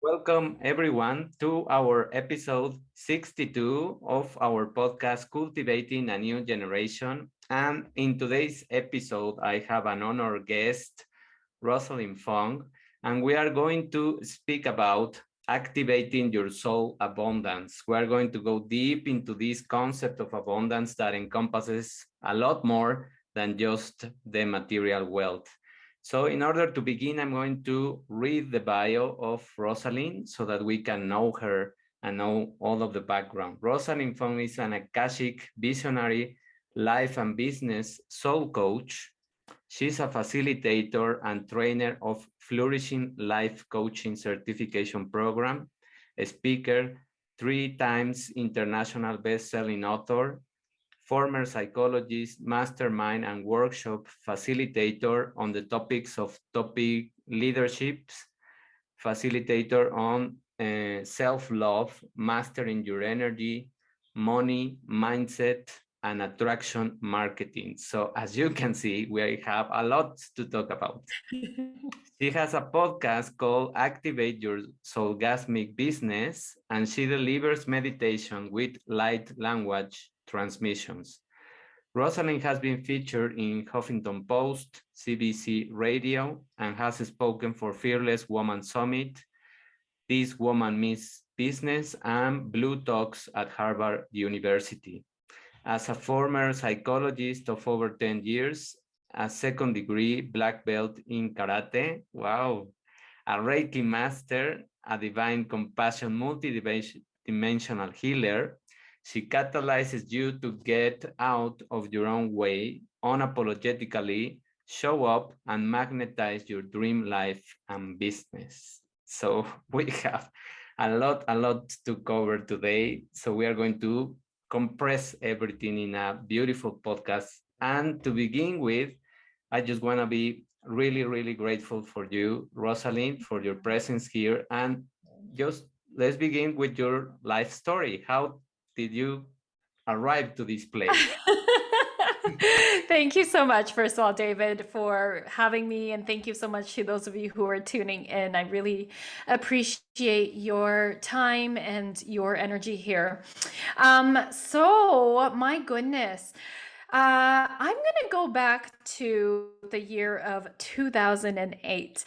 Welcome everyone to our episode 62 of our podcast Cultivating a New Generation. And in today's episode, I have an honored guest, Rosalyn Fung, and we are going to speak about activating your soul abundance. We are going to go deep into this concept of abundance that encompasses a lot more than just the material wealth. So in order to begin, I'm going to read the bio of Rosalyn so that we can know her and know all of the background. Rosalyn Fong is an Akashic visionary, life and business soul coach. She's a facilitator and trainer of Flourishing Life Coaching Certification Program, a speaker, 3 times international best-selling author, former psychologist, mastermind, and workshop facilitator on the topics of topic leaderships, facilitator on self-love, mastering your energy, money, mindset, and attraction marketing. So as you can see, we have a lot to talk about. She has a podcast called Activate Your Soulgasmic Business, and she delivers meditation with light language transmissions. Rosalyn has been featured in Huffington Post, CBC Radio, and has spoken for Fearless Woman Summit, This Woman Means Business, and Blue Talks at Harvard University. As a former psychologist of over 10 years, a second degree black belt in karate, wow, a Reiki master, a divine compassion multidimensional healer, she catalyzes you to get out of your own way, unapologetically show up and magnetize your dream life and business. So we have a lot to cover today. So we are going to compress everything in a beautiful podcast. And to begin with, I just want to be really, really grateful for you, Rosalyn, for your presence here. And just let's begin with your life story. How did you arrive to this place? Thank you so much, first of all, David, for having me. And thank you so much to those of you who are tuning in. I really appreciate your time and your energy here. My goodness. I'm going to go back to the year of 2008,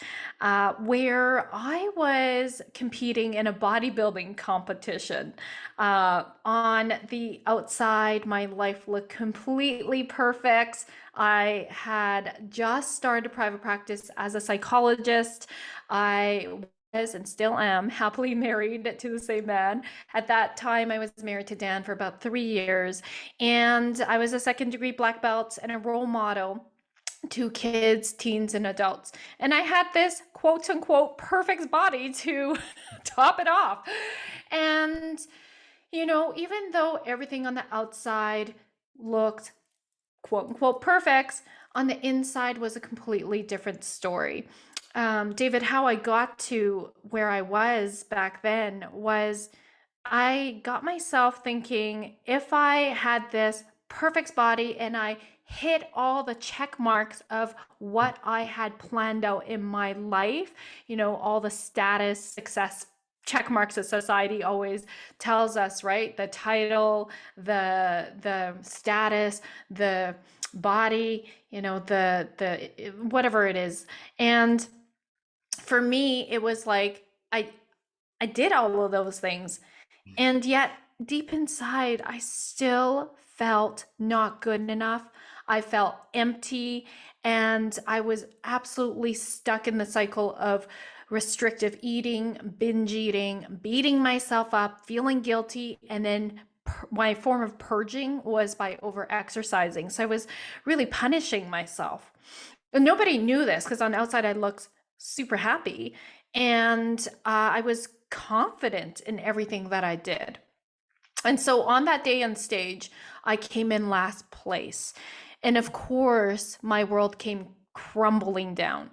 where I was competing in a bodybuilding competition. On the outside, my life looked completely perfect. I had just started private practice as a psychologist. I was and still am happily married to the same man. At that time, I was married to Dan for about 3 years, and I was a second degree black belt and a role model to kids, teens, and adults. And I had this quote unquote perfect body to top it off. And, even though everything on the outside looked quote unquote perfect, on the inside was a completely different story. David, how I got to where I was back then was I got myself thinking if I had this perfect body and I hit all the check marks of what I had planned out in my life, all the status, success check marks that society always tells us, right? The title, the status, the body, the whatever it is. And for me, it was like I did all of those things. And yet, deep inside, I still felt not good enough. I felt empty, and I was absolutely stuck in the cycle of restrictive eating, binge eating, beating myself up, feeling guilty, and then my form of purging was by over exercising. So I was really punishing myself. And nobody knew this because on the outside I looked super happy, and I was confident in everything that I did. And so on that day on stage, I came in last place. And of course, my world came crumbling down.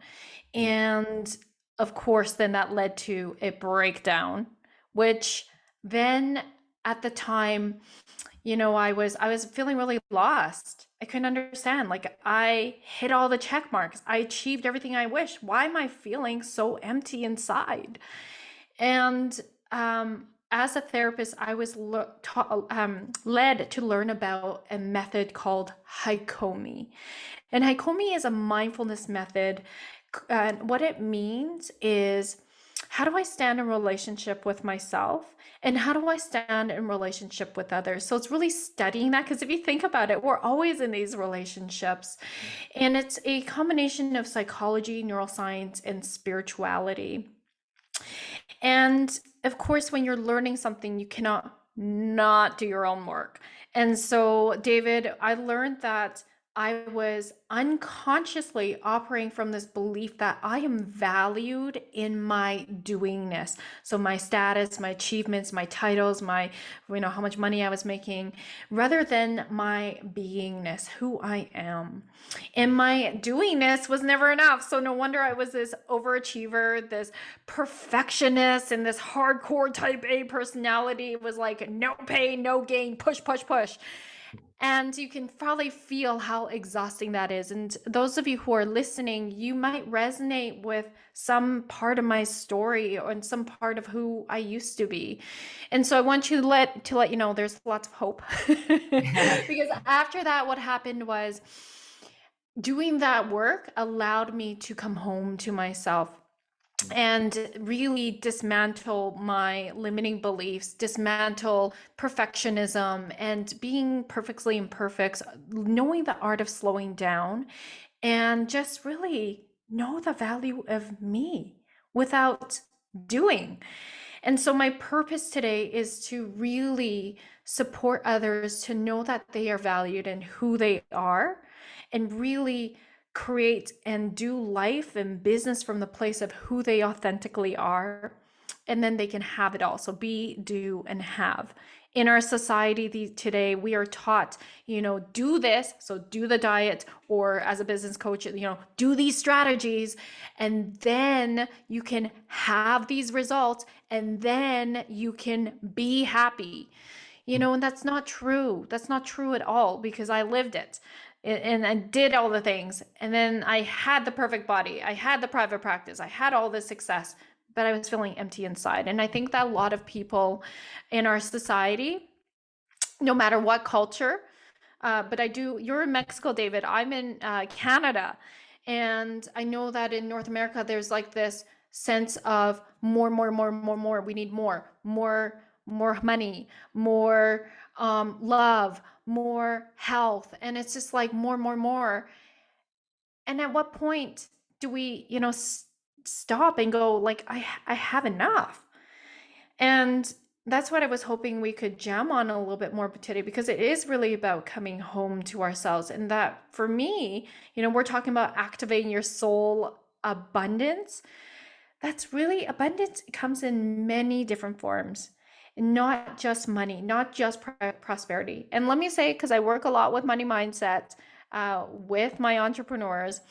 And of course, then that led to a breakdown, which then at the time, I was feeling really lost. I couldn't understand. Like, I hit all the check marks. I achieved everything I wished. Why am I feeling so empty inside? And as a therapist, I was led to learn about a method called Haikomi. And Haikomi is a mindfulness method. And what it means is, how do I stand in relationship with myself? And how do I stand in relationship with others? So it's really studying that, because if you think about it, we're always in these relationships. And it's a combination of psychology, neuroscience, and spirituality. And of course, when you're learning something, you cannot not do your own work. And so, David, I learned that I was unconsciously operating from this belief that I am valued in my doingness. So my status, my achievements, my titles, my, how much money I was making, rather than my beingness, who I am. And my doingness was never enough. So no wonder I was this overachiever, this perfectionist, and this hardcore type A personality. It was like no pain, no gain, push, push, push. And you can probably feel how exhausting that is. And those of you who are listening, you might resonate with some part of my story or some part of who I used to be. And so I want you to let you know there's lots of hope. Because after that, what happened was, doing that work allowed me to come home to myself and really dismantle my limiting beliefs, dismantle perfectionism and being perfectly imperfect, knowing the art of slowing down, and just really know the value of me without doing. And so my purpose today is to really support others to know that they are valued and who they are, and really create and do life and business from the place of who they authentically are. And then they can have it all. So be, do, and have. In our society today, we are taught, do this. So do the diet, or as a business coach, do these strategies, and then you can have these results, and then you can be happy. And that's not true. That's not true at all, because I lived it. And I did all the things. And then I had the perfect body. I had the private practice. I had all this success, but I was feeling empty inside. And I think that a lot of people in our society, no matter what culture, you're in Mexico, David. I'm in Canada. And I know that in North America, there's like this sense of more, more, more, more, more. We need more, more, more money, more love, more health. And it's just like more, more, more. And at what point do we, stop and go like, I have enough? And that's what I was hoping we could jam on a little bit more today, because it is really about coming home to ourselves. And that for me, we're talking about activating your soul abundance. That's really abundance. It comes in many different forms, not just money, not just prosperity. And let me say, because I work a lot with money mindset with my entrepreneurs,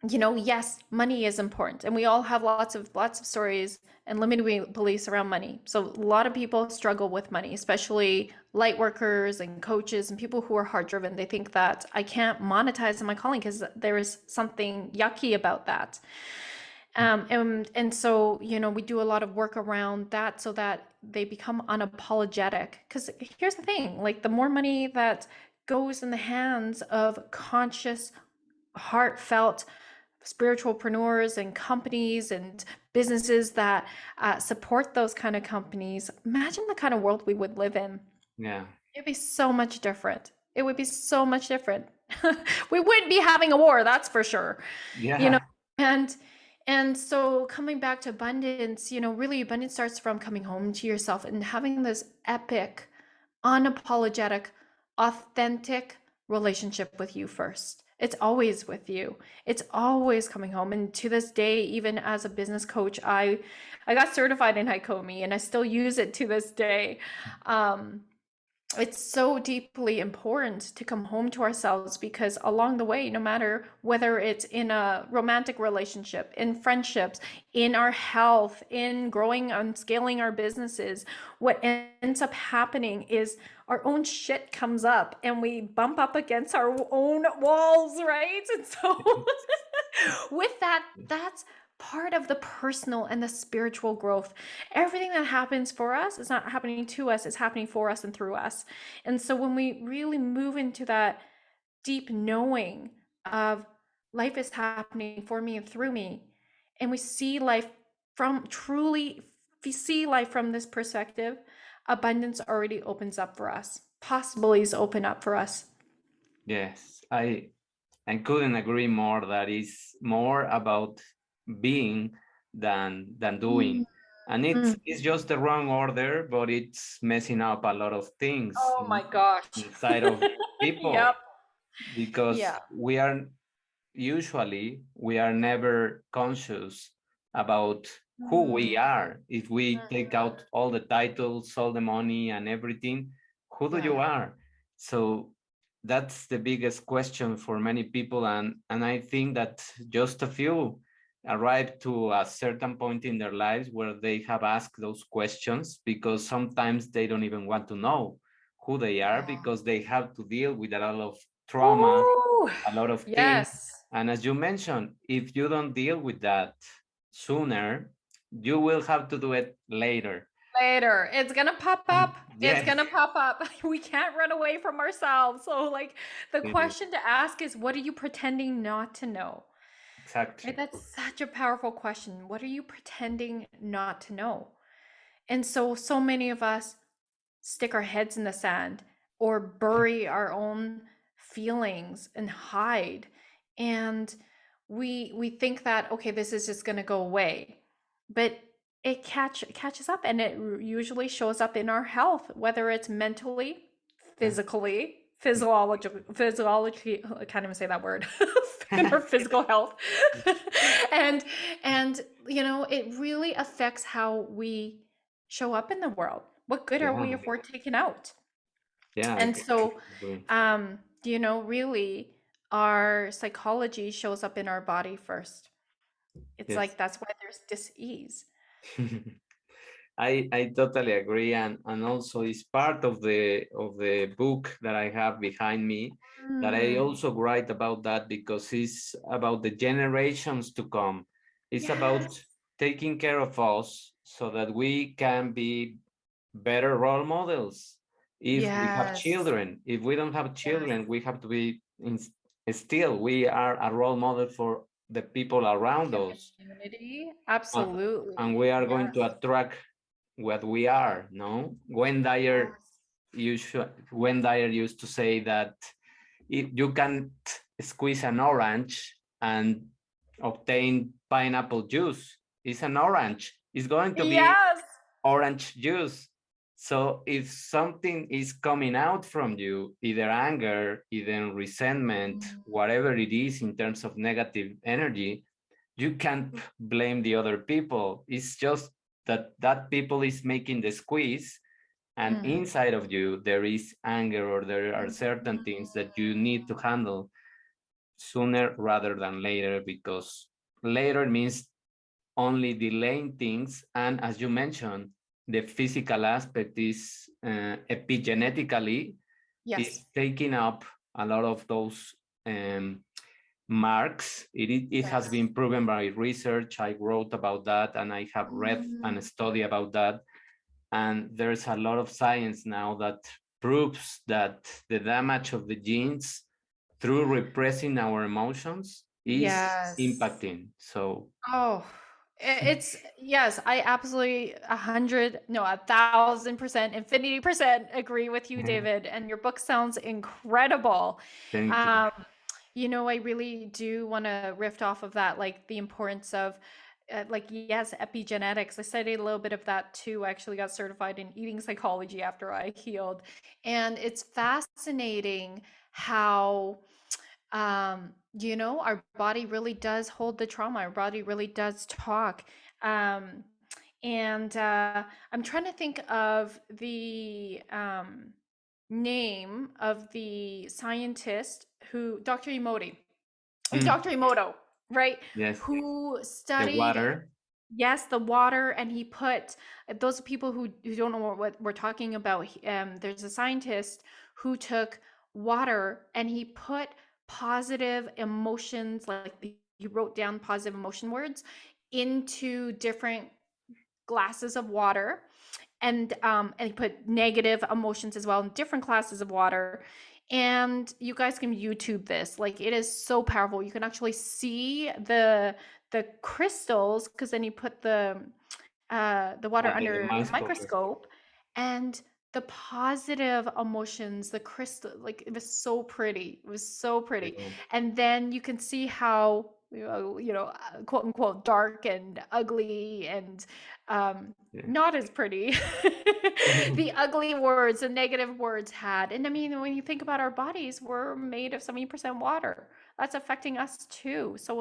yes, money is important, and we all have lots of stories and limiting beliefs around money. So a lot of people struggle with money, especially light workers and coaches and people who are heart driven. They think that I can't monetize my calling because there is something yucky about that. And so, we do a lot of work around that so that they become unapologetic. Because here's the thing, like the more money that goes in the hands of conscious, heartfelt spiritualpreneurs and companies and businesses that support those kind of companies, imagine the kind of world we would live in. Yeah. It'd be so much different. It would be so much different. We wouldn't be having a war, that's for sure. Yeah. And so coming back to abundance, really abundance starts from coming home to yourself and having this epic, unapologetic, authentic relationship with you first. It's always with you. It's always coming home. And to this day, even as a business coach, I got certified in Haikomi, and I still use it to this day. It's so deeply important to come home to ourselves, because along the way, no matter whether it's in a romantic relationship, in friendships, in our health, in growing and scaling our businesses, what ends up happening is our own shit comes up and we bump up against our own walls, right? And so with that, that's part of the personal and the spiritual growth. Everything that happens for us is not happening to us, it's happening for us and through us. And so when we really move into that deep knowing of life is happening for me and through me, and we see life from truly see life from this perspective, abundance already opens up for us. Possibilities open up for us. Yes, I couldn't agree more that it's more about being than doing. Mm. And Mm. it's just the wrong order, but it's messing up a lot of things Oh my gosh. inside of people Yep. because Yeah. we are never conscious about who we Mm. are. If we take Mhm. out all the titles, all the money and everything, who do you Yeah. are? So that's the biggest question for many people, and I think that just a few arrive to a certain point in their lives where they have asked those questions, because sometimes they don't even want to know who they are Yeah. because they have to deal with a lot of trauma, Ooh. a lot of things. Yes. And as you mentioned, if you don't deal with that sooner, you will have to do it later. Later. It's gonna pop up. It's Yes, gonna pop up. We can't run away from ourselves. So, like, the it is. question to ask is, what are you pretending not to know? Right? Exactly. That's such a powerful question. What are you pretending not to know? And so, so many of us stick our heads in the sand or bury our own feelings and hide. And we think that, okay, this is just going to go away. But catches up, and it usually shows up in our health, whether it's mentally, Yeah. physically, physiology, I can't even say that word, in our physical health. and and it really affects how we show up in the world. What good are Yeah. we if we're taken out? Yeah, I And so, completely agree. really, our psychology shows up in our body first. It's Yes. like that's why there's dis-ease. I totally agree, and also it's part of the book that I have behind me, that I Mm, also write about that because it's about the generations to come. It's about yes. taking care of us so that we can be better role models. If we have Yes. children, if we don't have Yes. children, we have to be still we are a role model for the people around us, Community. uh, and we Absolutely. are going Yes. to attract what we are. No, Yes. When Dyer used to say that if you can squeeze an orange and obtain pineapple juice, it's an orange. It's going to be Yes. orange juice. So if something is coming out from you, either anger, either resentment, Mm, whatever it is in terms of negative energy, you can't blame the other people. It's just that that people is making the squeeze, and mm, inside of you there is anger, or there are certain things that you need to handle sooner rather than later, because later means only delaying things. And as you mentioned, the physical aspect is epigenetically yes. is taking up a lot of those um, marks. It has Yes. been proven by research. I wrote about that, and I have read Mm, and study about that. And there's a lot of science now that proves that the damage of the genes through repressing our emotions is yes. impacting. So Oh, it's yes, I absolutely 100, no, 1,000%, infinity% agree with you, David. And your book sounds incredible. thank you. Um, I really do want to riff off of that, like the importance of, like, yes, epigenetics. I studied a little bit of that too. I actually got certified in eating psychology after I healed, and it's fascinating how our body really does hold the trauma. Our body really does talk. Um, and I'm trying to think of the name of the scientist who, Mm, Dr. Emoto, right? yes, Who the studied, water. yes, the water, and he put those people who don't know what we're talking about. There's a scientist who took water and he put positive emotions, like he wrote down positive emotion words into different glasses of water, and you put negative emotions as well in different classes of water. And you guys can YouTube this. Like, it is so powerful. You can actually see the crystals, because then you put the water Under the under a microscope. microscope, and the positive emotions, the crystal, like, it was so pretty. It was so pretty. Yeah. And then you can see how, quote unquote, dark and ugly and Yeah. not as pretty the ugly words, the negative words had. And I mean, when you think about our bodies, we're made of 70% water. That's affecting us too. So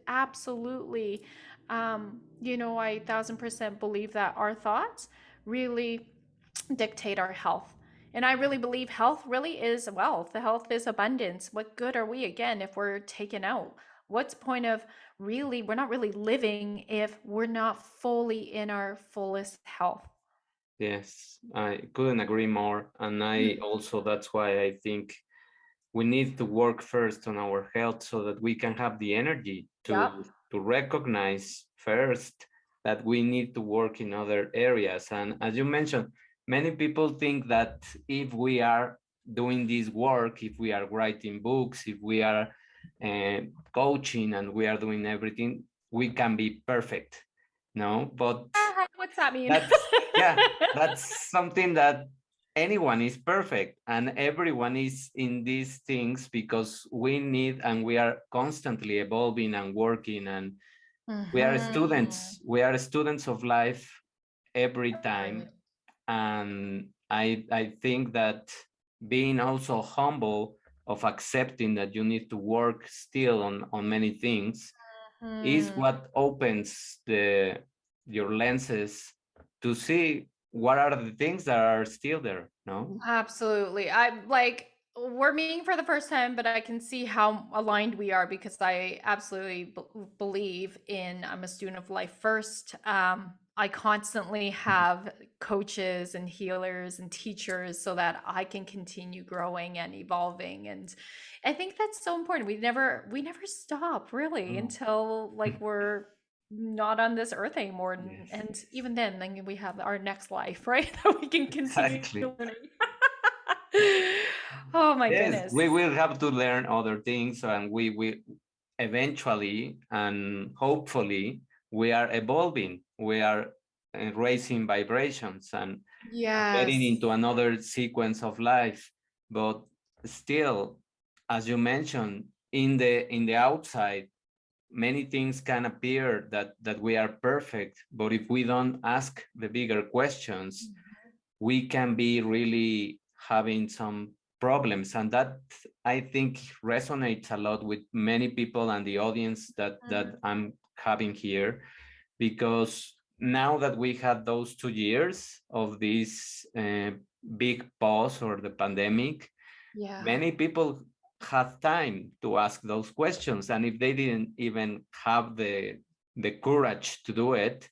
absolutely, I 1,000% believe that our thoughts really dictate our health. And I really believe health really is wealth. The health is abundance. What good are we, again, if we're taken out? What's the point of, really, we're not really living if we're not fully in our fullest health. Yes, I couldn't agree more. And I Mm. also, that's why I think we need to work first on our health so that we can have the energy Yep. to recognize first that we need to work in other areas. And as you mentioned, many people think that if we are doing this work, if we are writing books, if we are uh, coaching and we are doing everything, we can be perfect. No, but What's that mean? that's, yeah, that's something that anyone is perfect and everyone is in these things because we need and we are constantly evolving and working, and Mhm. we are students of life every time. Agreed. And I think that being also humble of accepting that you need to work still on many things is Mhm. what opens the your lenses to see what are the things that are still there, no? Absolutely. I'm like, we're meeting for the first time, but I can see how aligned we are, because I absolutely believe in, I'm a student of life first. I constantly have coaches and healers and teachers so that I can continue growing and evolving. And I think that's so important. We never stop, really, No. until, like, we're not on this earth anymore. and, Yes, and even then we have our next life, right? That we can continue exactly. learning. Oh my Yes, goodness. we will have to learn other things, and we will eventually and hopefully we are evolving, we are raising vibrations and getting Yes. into another sequence of life. But still, as you mentioned, in the outside, many things can appear that we are perfect, but if we don't ask the bigger questions, we can be really having some problems. And that, I think, resonates a lot with many people and the audience that Mhm. I'm having here, because now that we had those 2 years of this big pause or the pandemic, Yeah. many people had time to ask those questions, and if they didn't even have the courage to do it,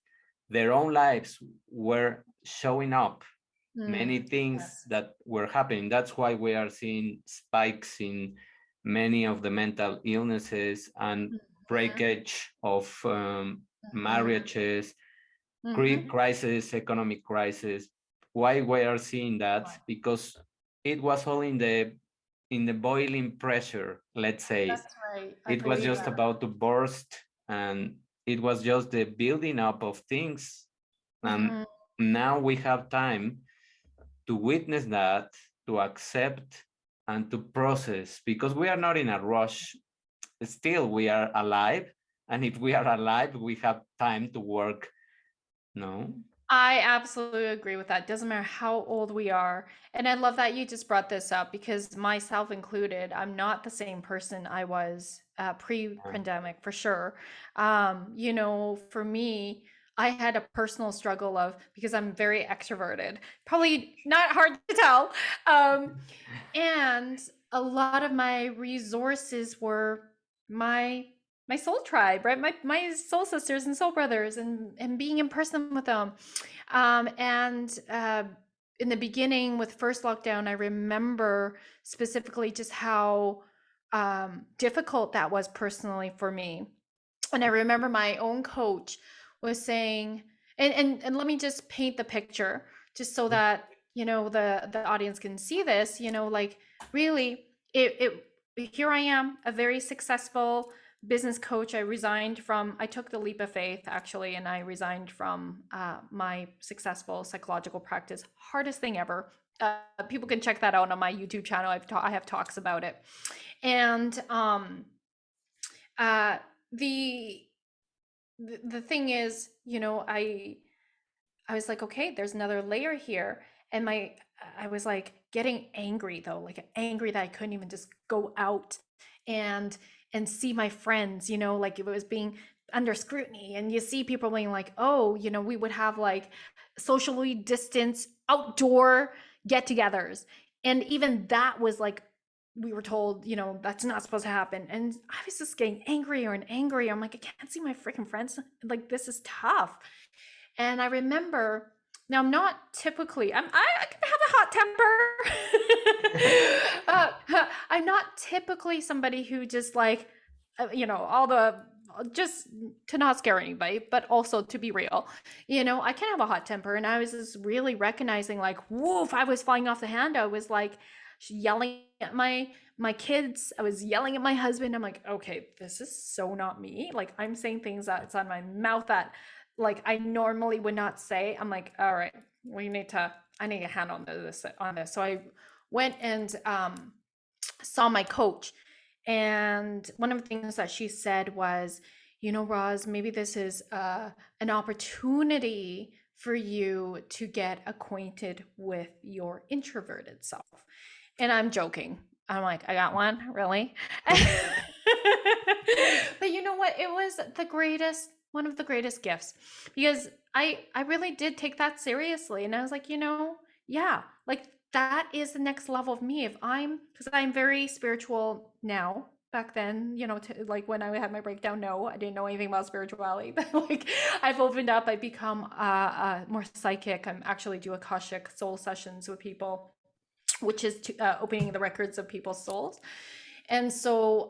their own lives were showing up many things Yes. that were happening. That's why we are seeing spikes in many of the mental illnesses and Mhm. breakage of Mhm. marriages, Mhm. crisis, economic crisis. Why we are seeing that? Because it was all in the boiling pressure, let's say. That's right. I It was believe just that. about to burst, and it was just the building up of things. And Mhm. now we have time to witness that, to accept, and to process, because we are not in a rush. Still, we are alive. And if we are alive, we have time to work. No? I absolutely agree with that. Doesn't matter how old we are. And I love that you just brought this up, because myself included, I'm not the same person I was Yeah. pre-pandemic, for sure. For me, I had a personal struggle of, because I'm very extroverted, probably not hard to tell. Um, and a lot of my resources were my my soul tribe, right? My soul sisters and soul brothers, and being in person with them. And In the beginning, with first lockdown, I remember specifically just how difficult that was personally for me. And I remember my own coach was saying, and let me just paint the picture just so that, the audience can see this, like really here I am, a very successful business coach. I took the leap of faith actually, and I resigned from my successful psychological practice. Hardest thing ever. People can check that out on my YouTube channel. I have talks about it. And uh, the the thing is, I was like, okay, there's another layer here. And I was like getting angry though, like angry that I couldn't even just go out and see my friends, like it was being under scrutiny. And you see people being like, oh, we would have like socially distanced outdoor get-togethers. And even that was like, we were told, that's not supposed to happen. And I was just getting angrier and angrier. I'm like, I can't see my freaking friends. Like, this is tough. And I remember, now I'm not typically, I can have a hot temper. I'm not typically somebody who just like, all the, just to not scare anybody, but also to be real, I can have a hot temper. And I was just really recognizing like, woof, I was flying off the handle. I was like yelling at my kids. I was yelling at my husband. I'm like, okay, this is so not me. Like I'm saying things that's on my mouth that like I normally would not say. I'm like, all right, I need a hand on this. So I went and saw my coach. And one of the things that she said was, Roz, maybe this is an opportunity for you to get acquainted with your introverted self. And I'm joking. I'm like, I got one, really? But you know what? It was one of the greatest gifts, because I really did take that seriously. And I was like, yeah, like that is the next level of me. Because I'm very spiritual now. Back then, like when I had my breakdown, no, I didn't know anything about spirituality. But like I've opened up, I've become more psychic. I'm actually do Akashic soul sessions with people, which is opening the records of people's souls. And so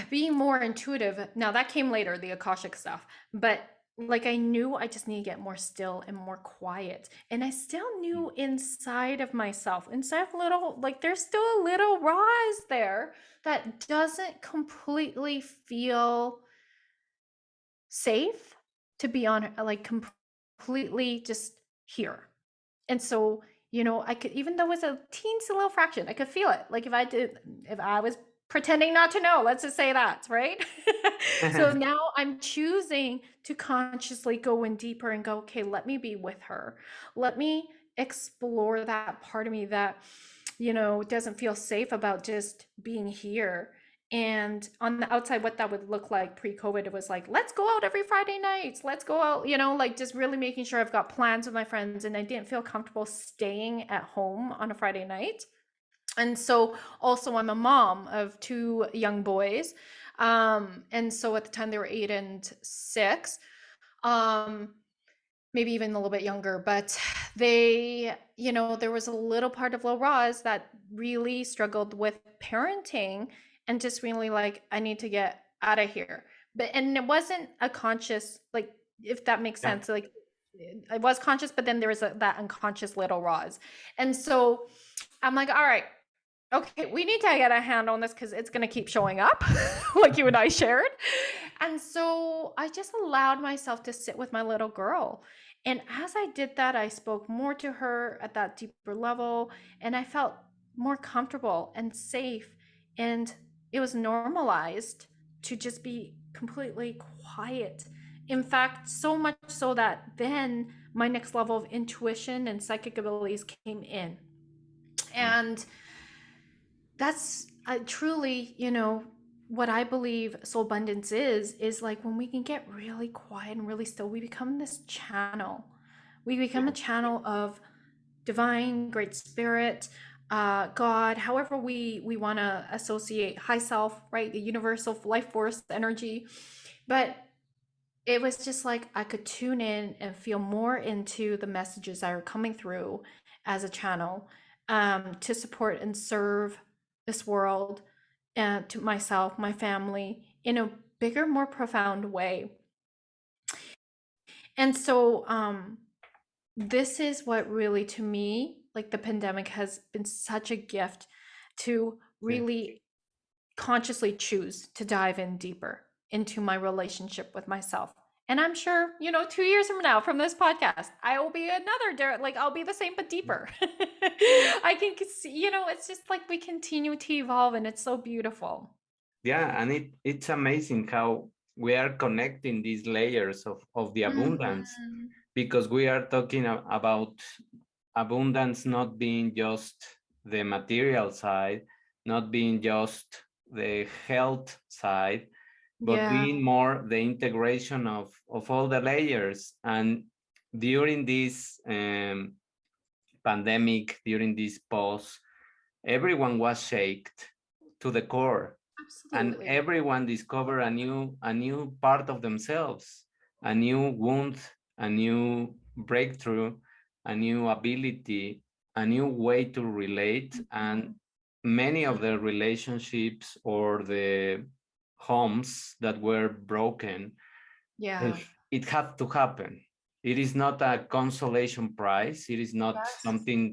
being more intuitive, now that came later, the Akashic stuff, but like I knew I just need to get more still and more quiet. And I still knew inside of myself, inside of little, like there's still a little Roz there that doesn't completely feel safe to be on, like completely just here. And so, I could, even though it was a teensy little fraction, I could feel it. Like if I was pretending not to know, let's just say that, right? So now I'm choosing to consciously go in deeper and go, okay, let me be with her. Let me explore that part of me that, doesn't feel safe about just being here. And on the outside, what that would look like pre-COVID, it was like, let's go out every Friday night. Let's go out, like just really making sure I've got plans with my friends. And I didn't feel comfortable staying at home on a Friday night. And so also I'm a mom of two young boys. And so at the time they were 8 and 6. Maybe even a little bit younger, but there was a little part of Low Roz that really struggled with parenting and just really like, I need to get out of here. And it wasn't a conscious, like, if that makes Yeah. sense, like I was conscious, but then there was that unconscious little Roz. And so I'm like, all right, okay, we need to get a handle on this because it's going to keep showing up, like you and I shared. And so I just allowed myself to sit with my little girl. And as I did that, I spoke more to her at that deeper level, and I felt more comfortable and safe. And it was normalized to just be completely quiet. In fact, so much so that then my next level of intuition and psychic abilities came in. And that's truly, what I believe soul abundance is like when we can get really quiet and really still, we become this channel. We become a channel of divine, great spirit, God, however we want to associate high self, right? The universal life force energy. But it was just like I could tune in and feel more into the messages that are coming through as a channel, to support and serve this world and to myself, my family, in a bigger, more profound way. And so this is what really, to me, like the pandemic has been such a gift to Yeah. really consciously choose to dive in deeper into my relationship with myself. And I'm sure, 2 years from now, from this podcast, I will be like I'll be the same but deeper. I can see, it's just like we continue to evolve, and it's so beautiful. Yeah, and it's amazing how we are connecting these layers of the abundance, Mhm. because we are talking about abundance not being just the material side, not being just the health side, but Yeah, being more the integration of all the layers. And during this pandemic, during this pause, everyone was shaken to the core, and absolutely. everyone discovered a new part of themselves, a new wound, a new breakthrough, a new ability, a new way to relate. And Mhm. many of the relationships or the homes that were broken, Yeah. it had to happen. It is not a consolation prize. It is not Yes. something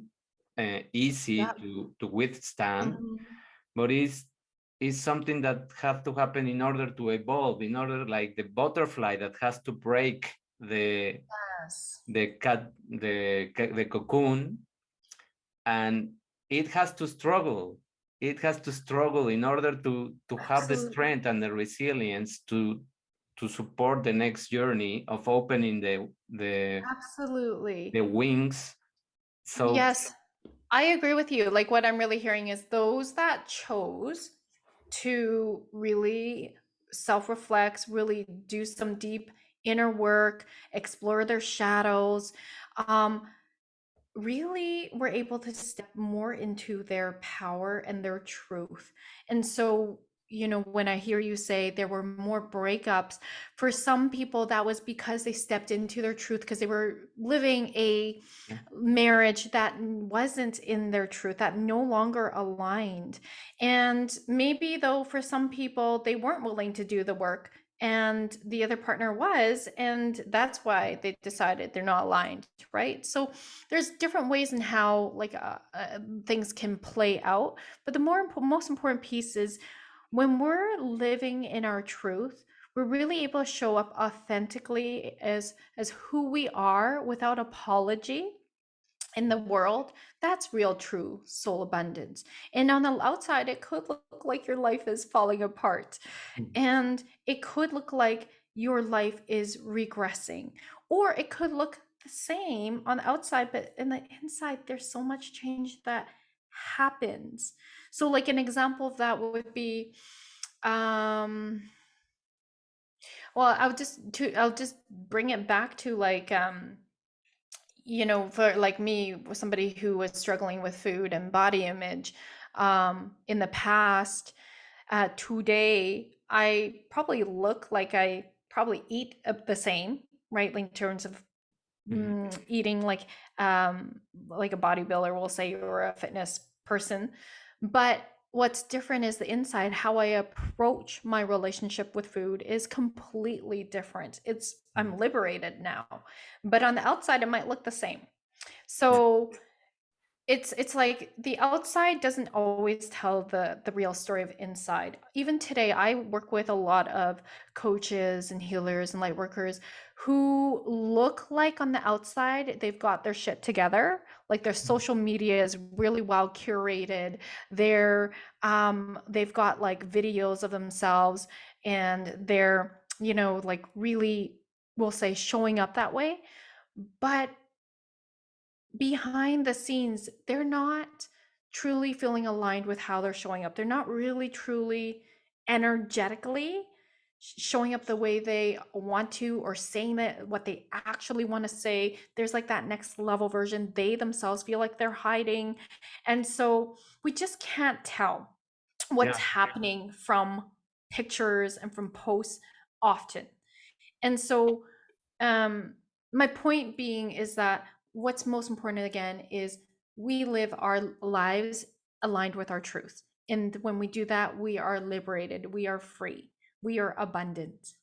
easy Yep. to withstand, Mhm. but is something that have to happen in order to evolve, in order, like the butterfly that has to break Yes. the cocoon, and it has to struggle. It has to struggle in order to have the Absolutely. strength and the resilience to support the next journey of opening the Absolutely. wings. So Yes, I agree with you. Like, what I'm really hearing is those that chose to really self reflect, really do some deep inner work, explore their shadows, um, really were able to step more into their power and their truth. And so, when I hear you say there were more breakups, for some people, that was because they stepped into their truth because they were living a yeah, marriage that wasn't in their truth, that no longer aligned. And maybe, though, for some people, they weren't willing to do the work and the other partner was, and that's why they decided they're not aligned, right? So there's different ways in how like things can play out, but the most important piece is when we're living in our truth, we're really able to show up authentically as who we are without apology in the world. That's real true soul abundance. And on the outside, it could look like your life is falling apart, and it could look like your life is regressing, or it could look the same on the outside, but in the inside, there's so much change that happens. So, like an example of that would be, um, well, I'll just bring it back to like, for like me, somebody who was struggling with food and body image, in the past. Today, I probably look like I probably eat the same, right? Like in terms of mhm, eating like a bodybuilder will say, or a fitness person. But what's different is the inside. How I approach my relationship with food is completely different. I'm liberated now, but on the outside, it might look the same. yeah, So it's like the outside doesn't always tell the real story of inside. Even today, I work with a lot of coaches and healers and light workers who look like on the outside they've got their shit together. Like their social media is really well curated. They've got like videos of themselves, and they're, like really, we'll say, showing up that way. But behind the scenes, they're not truly feeling aligned with how they're showing up. They're not really truly energetically showing up the way they want to, or saying that what they actually want to say. There's like that next level version they themselves feel like they're hiding. And so we just can't tell what's yeah, happening from pictures and from posts often. And so, um, my point being is that what's most important again is we live our lives aligned with our truth. And when we do that, we are liberated, we are free. we are abundant.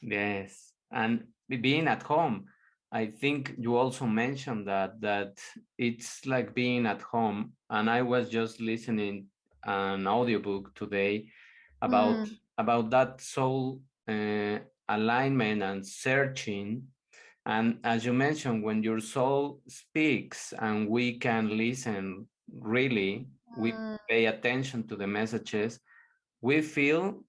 Yes, and being at home, I think you also mentioned that it's like being at home. And I was just listening an audiobook today about Mm, about that soul alignment and searching. And as you mentioned, when your soul speaks and we can listen, really, we mm, pay attention to the messages, we feel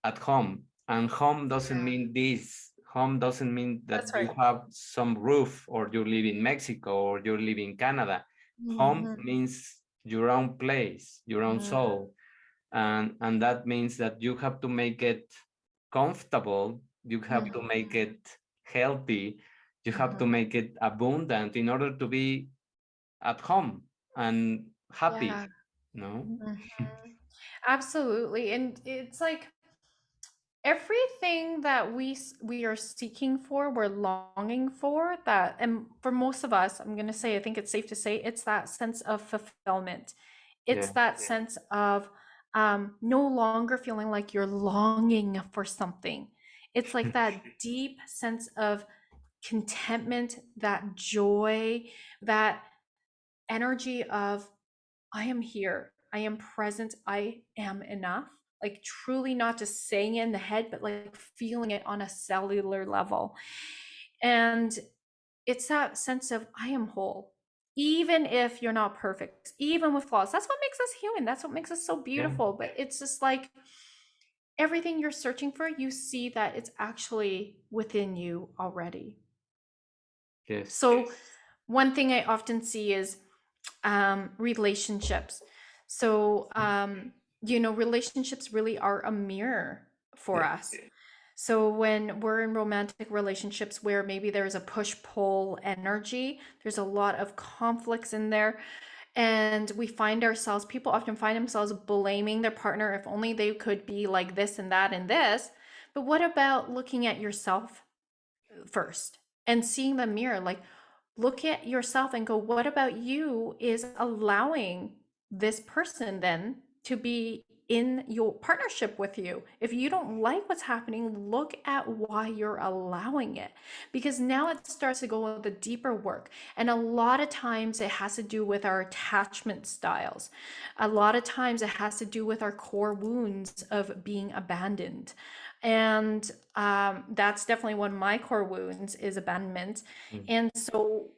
at home. And home doesn't yeah, mean this. Home doesn't mean that that's you right. have some roof or you live in Mexico or you live in Canada. Home Mhm, means your own place, your own mm, soul. And that means that you have to make it comfortable, you have to mhm, make it healthy, you have to mhm. make it abundant in order to be at home and happy, Yeah. no? Mhm. Absolutely. And it's like everything that we are seeking for, we're longing for that. And for most of us, I'm going to say, I think it's safe to say, it's that sense of fulfillment. It's Yeah. that sense of no longer feeling like you're longing for something. It's like that deep sense of contentment, that joy, that energy of I am here. I am present. I am enough. Like truly not just saying it in the head, but like feeling it on a cellular level. And it's that sense of I am whole. Even if you're not perfect, even with flaws. That's what makes us human. That's what makes us so Yeah. beautiful. But it's just like everything you're searching for, you see that it's actually within you already. Yes. So, one thing I often see is relationships. So, relationships really are a mirror for Yeah. us. So, when we're in romantic relationships where maybe there's a push pull energy, there's a lot of conflicts in there. And we find ourselves, people often find themselves blaming their partner if only they could be like this and that and this. But what about looking at yourself first and seeing the mirror? Like, look at yourself and go, what about you is allowing this person then to be in your partnership with you? If you don't like what's happening, look at why you're allowing it, because now it starts to go with the deeper work. And a lot of times it has to do with our attachment styles. A lot of times it has to do with our core wounds of being abandoned. And that's definitely one of my core wounds is abandonment. Mm. And so,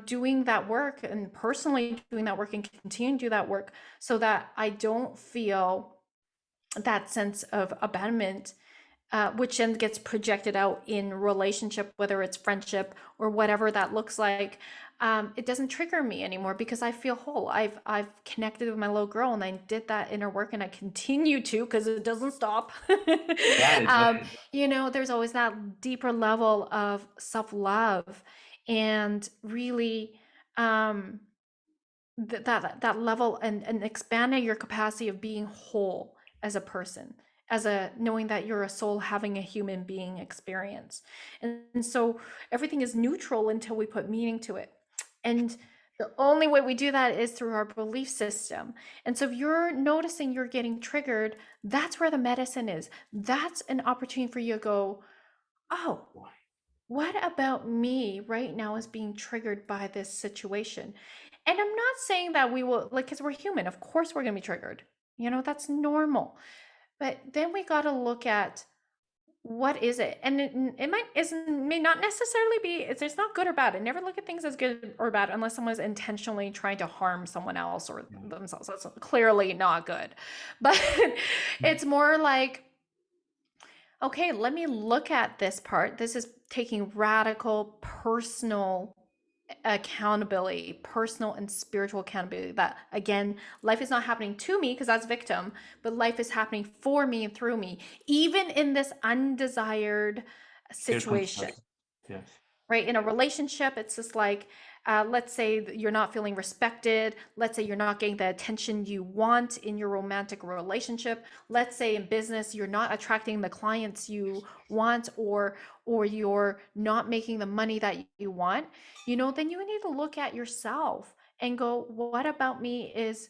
doing that work and personally doing that work and continuing to do that work so that I don't feel that sense of abandonment, which then gets projected out in relationship, whether it's friendship or whatever that looks like. It doesn't trigger me anymore because I feel whole. I've connected with my little girl and I did that inner work and I continue to because it doesn't stop. Yeah, it um, does. there's always that deeper level of self-love and really um, that level and expanding your capacity of being whole as a person, as a knowing that you're a soul having a human being experience. And so everything is neutral until we put meaning to it. And the only way we do that is through our belief system. And so if you're noticing you're getting triggered, that's where the medicine is. That's an opportunity for you to go, oh, what about me right now is being triggered by this situation? And I'm not saying that we will, like, because we're human, of course we're going to be triggered. That's normal. But then we got to look at what is it? And it may not necessarily be, it's not good or bad. I never look at things as good or bad unless someone's intentionally trying to harm someone else or Yeah. themselves. That's clearly not good. But it's more like, okay, let me look at this part. This is taking radical personal accountability, personal and spiritual accountability. That again, life is not happening to me because that's victim, but life is happening for me and through me, even in this undesired situation. Circumstances. Yes. Right? In a relationship, it's just like, let's say you're not feeling respected. Let's say you're not getting the attention you want in your romantic relationship. Let's say in business, you're not attracting the clients you want, or you're not making the money that you want. Then you need to look at yourself and go, what about me is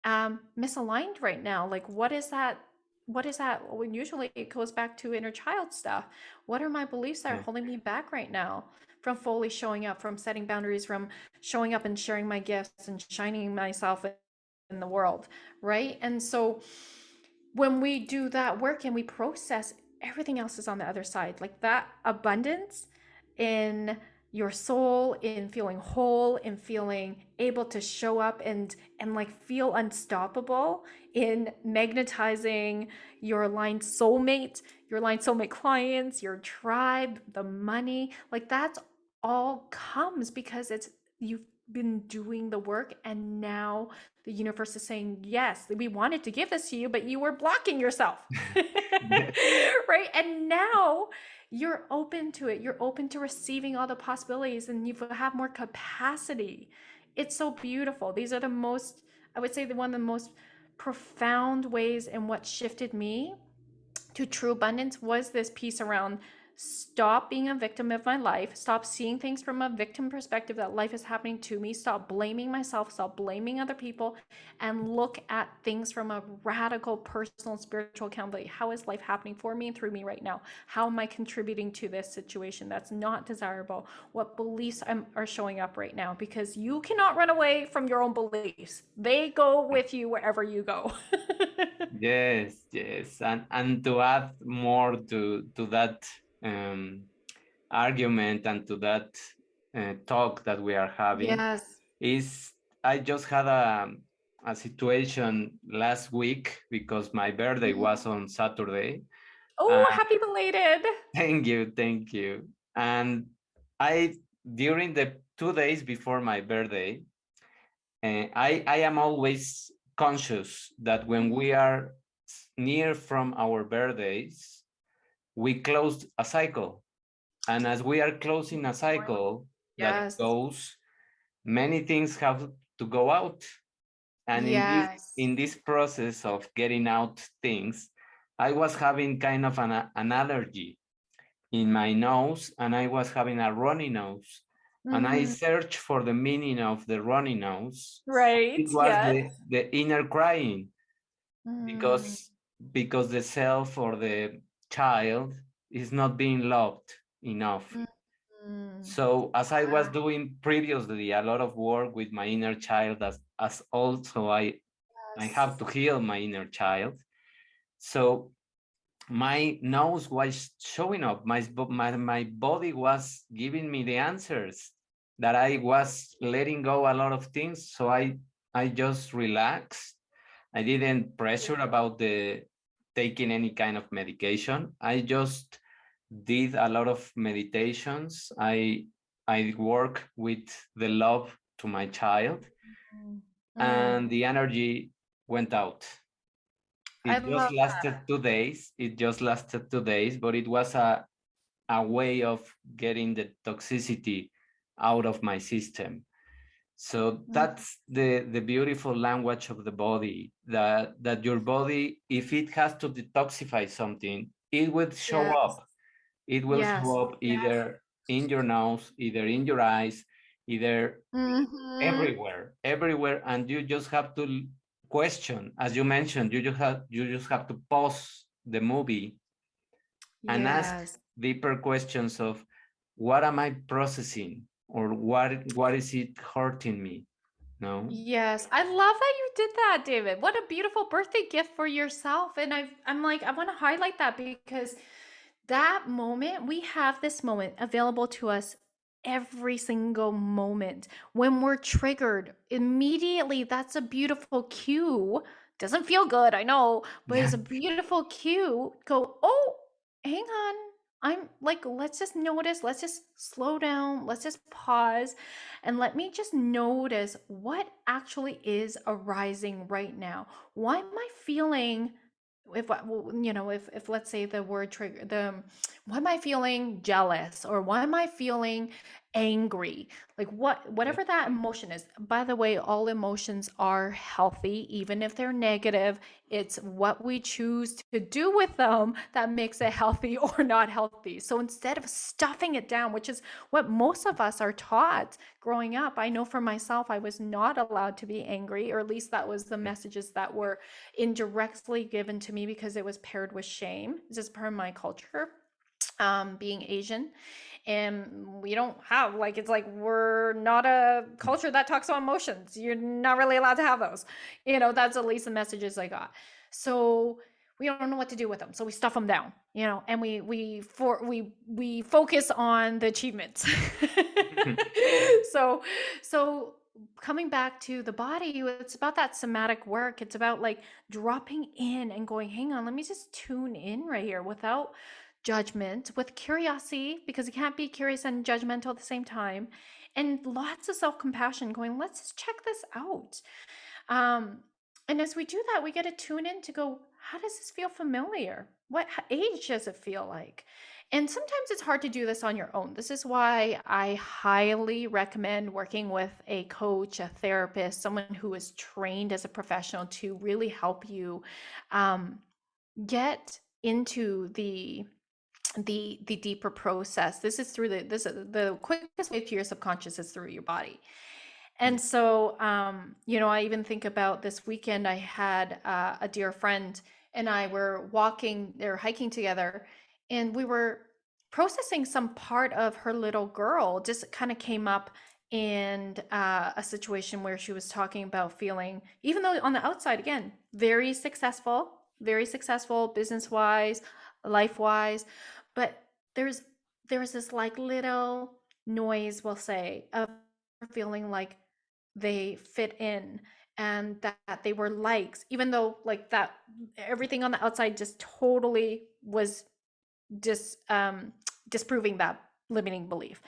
misaligned right now? Like, what is that? what is that? Well, usually it goes back to inner child stuff. What are my beliefs that are Yeah. holding me back right now from fully showing up, from setting boundaries, from showing up and sharing my gifts and shining myself in the world, right? And so when we do that work and we process, everything else is on the other side. Like that abundance in your soul, in feeling whole, in feeling able to show up and like feel unstoppable, in magnetizing your aligned soulmate clients, your tribe, the money. Like that's all comes because it's you've been doing the work, and now the universe is saying, yes, we wanted to give this to you, but you were blocking yourself. Yes. Right? And now you're open to it. You're open to receiving all the possibilities, and you have more capacity. It's so beautiful. These are the most, I would say, the one of the most profound ways in what shifted me to true abundance was this piece around stop being a victim of my life, stop seeing things from a victim perspective that life is happening to me, stop blaming myself, stop blaming other people, and look at things from a radical personal spiritual accountability. How is life happening for me and through me right now? How am I contributing to this situation that's not desirable? What beliefs are showing up right now? Because you cannot run away from your own beliefs, they go with you wherever you go. Yes, yes, and to add more to that um, argument and to that talk that we are having Yes. is I just had a situation last week because my birthday was on Saturday. Oh, Uh, happy belated. thank you. And I during the 2 days before my birthday, I am always conscious that when we are near from our birthdays, we close a cycle. And as we are closing a cycle that it Yes. goes, many things have to go out. And Yes. in this process of getting out things, I was having kind of an allergy in my nose, and I was having a runny nose. And I Mm, searched for the meaning of the runny nose. right. It was Yes. the inner crying Mm, because the self or the child is not being loved enough. mm, mm. So as I was doing previously a lot of work with my inner child, as also I have Yes. to heal my inner child. So my nose was showing up. My body was giving me the answers that I was letting go a lot of things. So I just relaxed. I didn't pressure about the taking any kind of medication. I just did a lot of meditations. I work with the love to my child, Mm, and mm. the energy went out. I It just love lasted 2 days. It just lasted 2 days, but it was a way of getting the toxicity out of my system. So that. that's the beautiful language of the body, that your body, if it has to detoxify something, it will show Yes. up. It will Yes. show up Yes. either in your nose, either in your eyes, either Mm-hmm. everywhere, and you just have to question, as you mentioned, you just have to pause the movie and ask Yes. deeper questions of what am I processing, or what is it hurting me? No. Yes, I love that you did that, David. What a beautiful birthday gift for yourself. And I'm like, I want to highlight that because that moment, we have this moment available to us every single moment. When we're triggered, immediately that's a beautiful cue. Doesn't feel good, I know, but Yeah. it's a beautiful cue. Go, oh, hang on. I'm like, let's just notice, let's just slow down, let's just pause, and let me just notice what actually is arising right now. Why am I feeling, if if let's say the word trigger, why am I feeling jealous, or why am I feeling angry, like Yeah. whatever that emotion is. By the way, all emotions are healthy, even if they're negative. It's what we choose to do with them that makes it healthy or not healthy. So instead of stuffing it down, which is what most of us are taught growing up, I know for myself, I was not allowed to be angry, or at least that was the messages that were indirectly given to me because it was paired with shame. This is part of my culture, being Asian. And we don't have, like, it's like we're not a culture that talks about emotions. You're not really allowed to have those. That's at least the messages I got. So we don't know what to do with them. So we stuff them down, and we focus on the achievements. so so coming back to the body, it's about that somatic work. It's about like dropping in and going, hang on, let me just tune in right here without judgment, with curiosity, because you can't be curious and judgmental at the same time, and lots of self-compassion, going, let's just check this out. um and as we do that, we get to tune in to go, how does this feel familiar? What age does it feel like? And sometimes it's hard to do this on your own. This is why I highly recommend working with a coach, a therapist, someone who is trained as a professional to really help you um, get into the deeper process. This is through the quickest way to your subconscious is through your body. And so, I even think about this weekend. I had a dear friend and I were walking or hiking together, and we were processing some part of her little girl. Just kind of came up in a situation where she was talking about feeling, even though on the outside, again, very successful business wise, life wise, but there's there's this like little noise, we'll say, of feeling like they fit in, and that they were likes, even though like that everything on the outside just totally was dis disproving that limiting belief.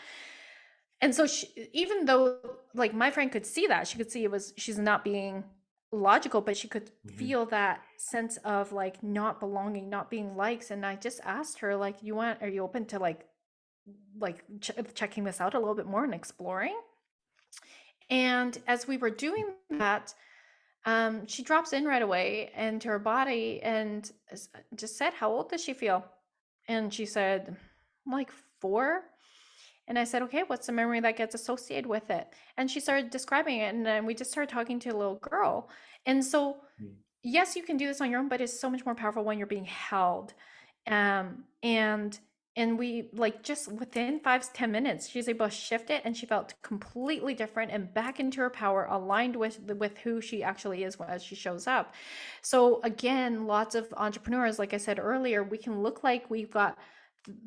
And so even though like my friend could see that, she could see it was, she's not being logical, but she could Mhm. feel that sense of like not belonging, not being liked. And I just asked her, like, are you open to checking this out a little bit more and exploring? And as we were doing that, she drops in right away into her body and just said, how old does she feel? And she said, like 4. And I said, okay, what's the memory that gets associated with it? And she started describing it. And then we just started talking to a little girl. And so, yes, you can do this on your own, but it's so much more powerful when you're being held. And we, like, just within 5 to 10 minutes, she's able to shift it, and she felt completely different and back into her power, aligned with who she actually is as she shows up. So again, lots of entrepreneurs, like I said earlier, we can look like we've got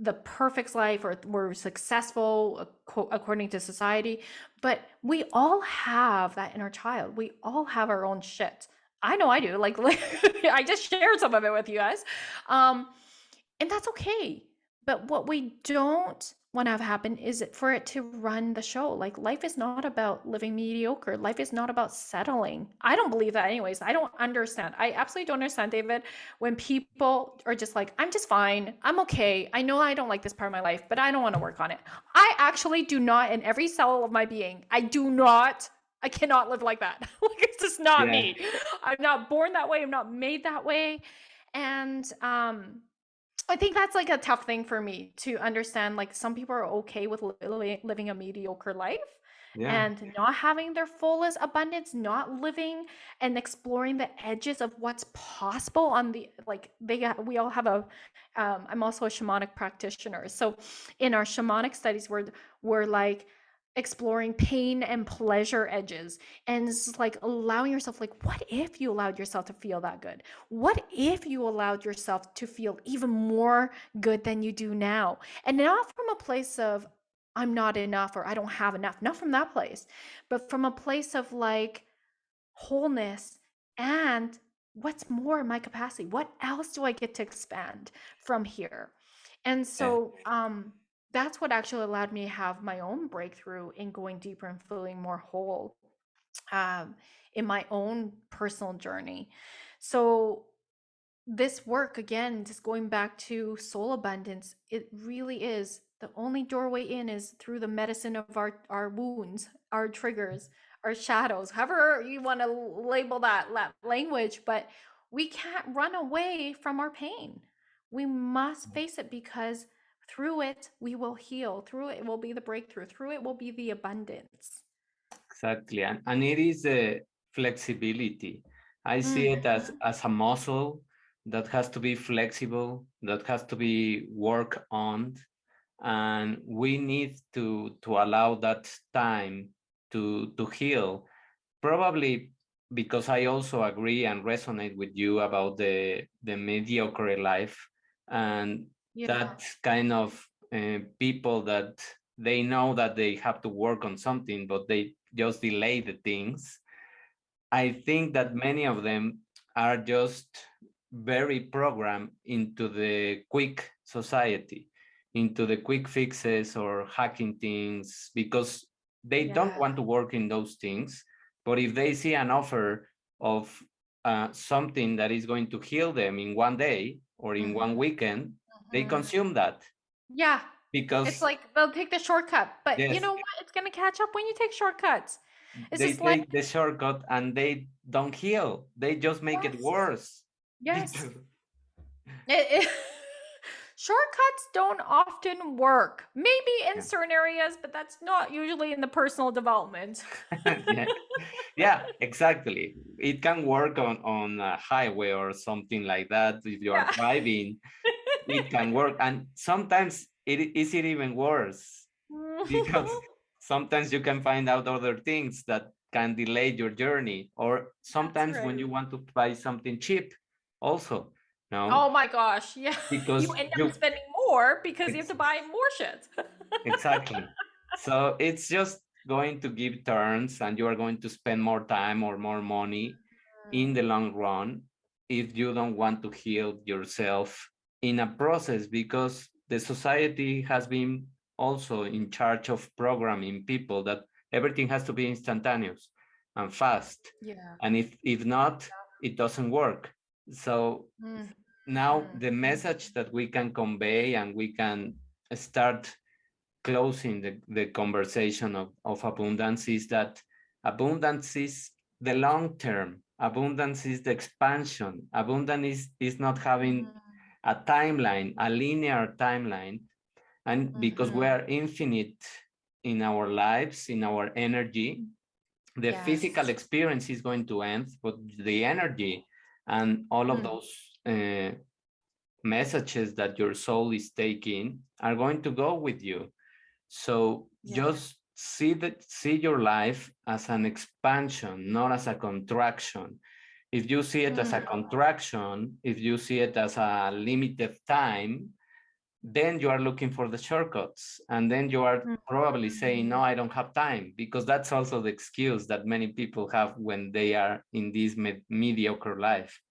the perfect life, or we're successful according to society, but we all have that inner child. We all have our own shit. I know I do. Like I just shared some of it with you guys. Um, and that's okay. But what we don't want to have happen is for it to run the show. Like, life is not about living mediocre. Life is not about settling. I don't believe that, anyways. I don't understand. I absolutely don't understand, David, when people are just like, I'm just fine. I'm okay. I know I don't like this part of my life, but I don't want to work on it. I actually do not, in every cell of my being, I cannot live like that. Like, it's just not Yeah. me. I'm not born that way. I'm not made that way. And I think that's like a tough thing for me to understand. Like, some people are okay with living a mediocre life Yeah. and not having their fullest abundance, not living and exploring the edges of what's possible on the, like, we all have a I'm also a shamanic practitioner. So in our shamanic studies, we're like exploring pain and pleasure edges, and it's like allowing yourself, like, what if you allowed yourself to feel that good? What if you allowed yourself to feel even more good than you do now? And not from a place of, I'm not enough or I don't have enough, not from that place, but from a place of like wholeness and what's more in my capacity? What else do I get to expand from here? And Yeah. so that's what actually allowed me to have my own breakthrough in going deeper and feeling more whole, um, in my own personal journey. So this work, again, just going back to soul abundance, it really is The only doorway in is through the medicine of our wounds, our triggers, our shadows, however you want to label that language. But we can't run away from our pain. We must face it, because through it we will heal. Through it will be the breakthrough. Through it will be the abundance. Exactly. And it is the flexibility. I see it Mhm. as a muscle that has to be flexible, that has to be worked on. And we need to allow that time to heal. Probably because I also agree and resonate with you about the mediocre life, and Yeah. that kind of people that they know that they have to work on something, but they just delay the things. I think that many of them are just very programmed into the quick society, into the quick fixes or hacking things, because they don't Yeah. want to work in those things. But if they see an offer of something that is going to heal them in one day or in one Mhm. weekend, they Mhm. consume that Yeah. It's because like they'll take the shortcut, but you yes, know what? It's gonna catch up when you take shortcuts. It's they just like, take the shortcut and they don't heal. They just make it yes, worse. yes. Because It shortcuts don't often work. Maybe in yeah. certain areas, but that's not usually in the personal development. Yeah, yeah, exactly. It can work on a highway or something like that. If you are Yeah. driving, it can work. And sometimes it is it even worse because sometimes you can find out other things that can delay your journey. Or That's sometimes when right. you want to buy something cheap, also, no, Oh my gosh, yeah. You because end up you spending more because you have ex- to buy more shit. exactly. So it's just going to give turns, and you are going to spend more time or more money in the long run if you don't want to heal yourself in a process, because the society has been also in charge of programming people that everything has to be instantaneous and fast, Yeah. and if not, it doesn't work. So Mhm. now the message that we can convey and we can start closing the conversation of abundance is that abundance is the long term. Abundance is the expansion. Abundance is not having a timeline, a linear timeline. And because we Mhm. are infinite in our lives, in our energy, the Yes. physical experience is going to end, but the energy and all of Mm. those messages that your soul is taking are going to go with you. So Yeah. just see your life as an expansion, not as a contraction. If you see it as a Mm. contraction, if you see it as a limited time, then you are looking for the shortcuts. And then you are probably saying, no, Mhm. I don't have time, because that's also the excuse that many people have when they are in this mediocre life.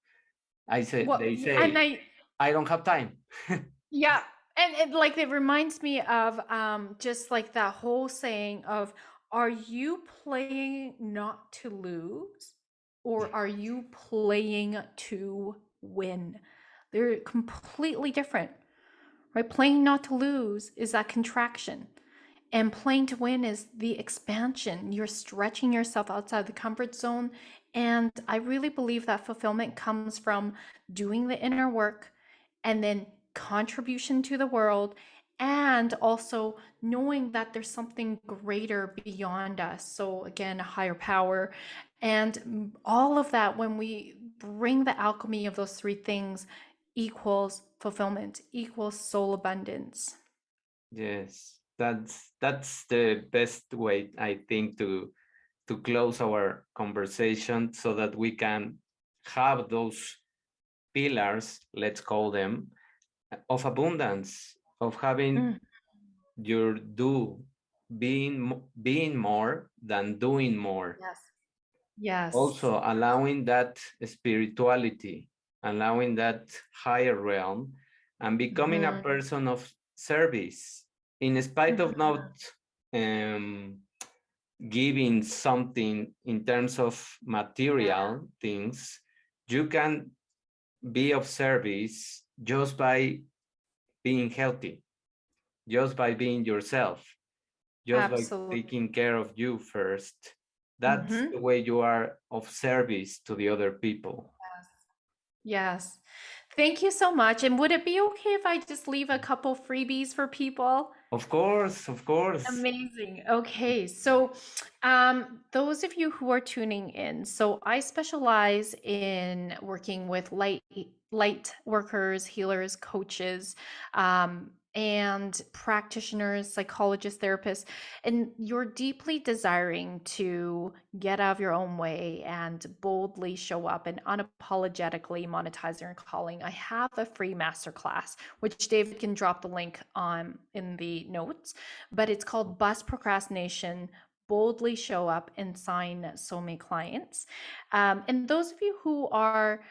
Well, They and say, I I don't have time. Yeah, and like it reminds me of just like that whole saying of, are you playing not to lose, or are you playing to win? They're completely different, right? Playing not to lose is that contraction. And playing to win is the expansion. You're stretching yourself outside the comfort zone. And I really believe that fulfillment comes from doing the inner work, and then contribution to the world, and also knowing that there's something greater beyond us. So, again, a higher power. And all of that, when we bring the alchemy of those three things, equals fulfillment, equals soul abundance. Yes, that's the best way, I think, to close our conversation, so that we can have those pillars, let's call them, of abundance, of having Mm, your do, being more than doing more. yes. Yes. Also allowing that spirituality, allowing that higher realm, and becoming a Mhm. person of service, in spite of Mhm. not um, giving something in terms of Yeah. material things. You can be of service just by being healthy, just by being yourself, just by Absolutely. taking care of you first. That's Hmm. the way you are of service to the other people. Yes. Thank you so much. And would it be okay if I just leave a couple freebies for people? Of course, of course. Amazing. Okay. So, those of you who are tuning in, so I specialize in working with light workers, healers, coaches, and practitioners, psychologists, therapists, and you're deeply desiring to get out of your own way and boldly show up and unapologetically monetize your calling. I have a free masterclass, which David can drop the link on in the notes, but it's called Bust Procrastination, Boldly Show Up and Sign Soulmate Clients. And those of you who are,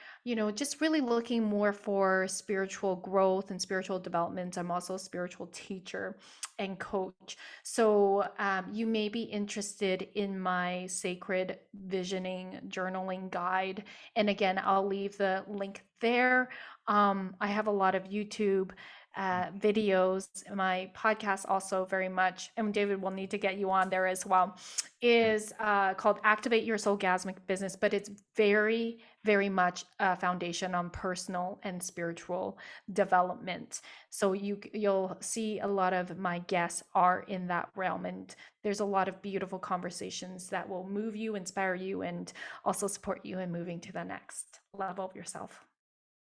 just really looking more for spiritual growth and spiritual development, I'm also a spiritual teacher and coach. So you may be interested in my sacred visioning journaling guide. And again, I'll leave the link there. I have a lot of YouTube videos. My podcast also very much, and David will need to get you on there as well, is called Activate Your Soulgasmic Business, but it's very, very much a foundation on personal and spiritual development. So you'll see a lot of my guests are in that realm, and there's a lot of beautiful conversations that will move you, inspire you, and also support you in moving to the next level of yourself.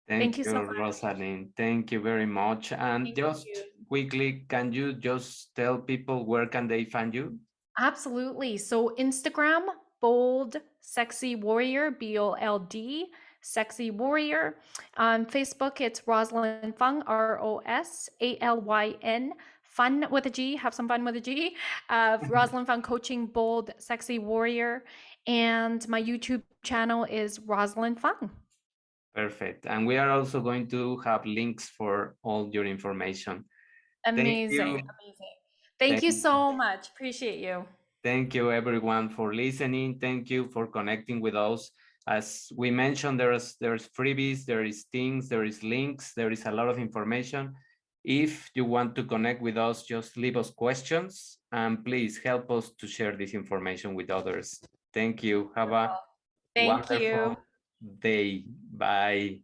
Thank Thank you you, so much. Rosalind. Thank you very much. And Thank just you. quickly, can you just tell people where can they find you? Absolutely. So Instagram, bold, sexy warrior, BOLD, sexy warrior. On Facebook, it's Rosalyn Fung, ROSALYN, fun with a G, have some fun with a G. Rosalyn Fung Coaching, bold, sexy warrior. And my YouTube channel is Rosalyn Fung. Perfect. And we are also going to have links for all your information. Thank Amazing. you. Amazing. Thank you Thank, so much. Appreciate you. thank you everyone for listening. Thank you for connecting with us. As we mentioned, there's freebies, there is things, there is links, there is a lot of information. If you want to connect with us, just leave us questions and please help us to share this information with others. Thank you. Have a Thank wonderful you. day. Bye.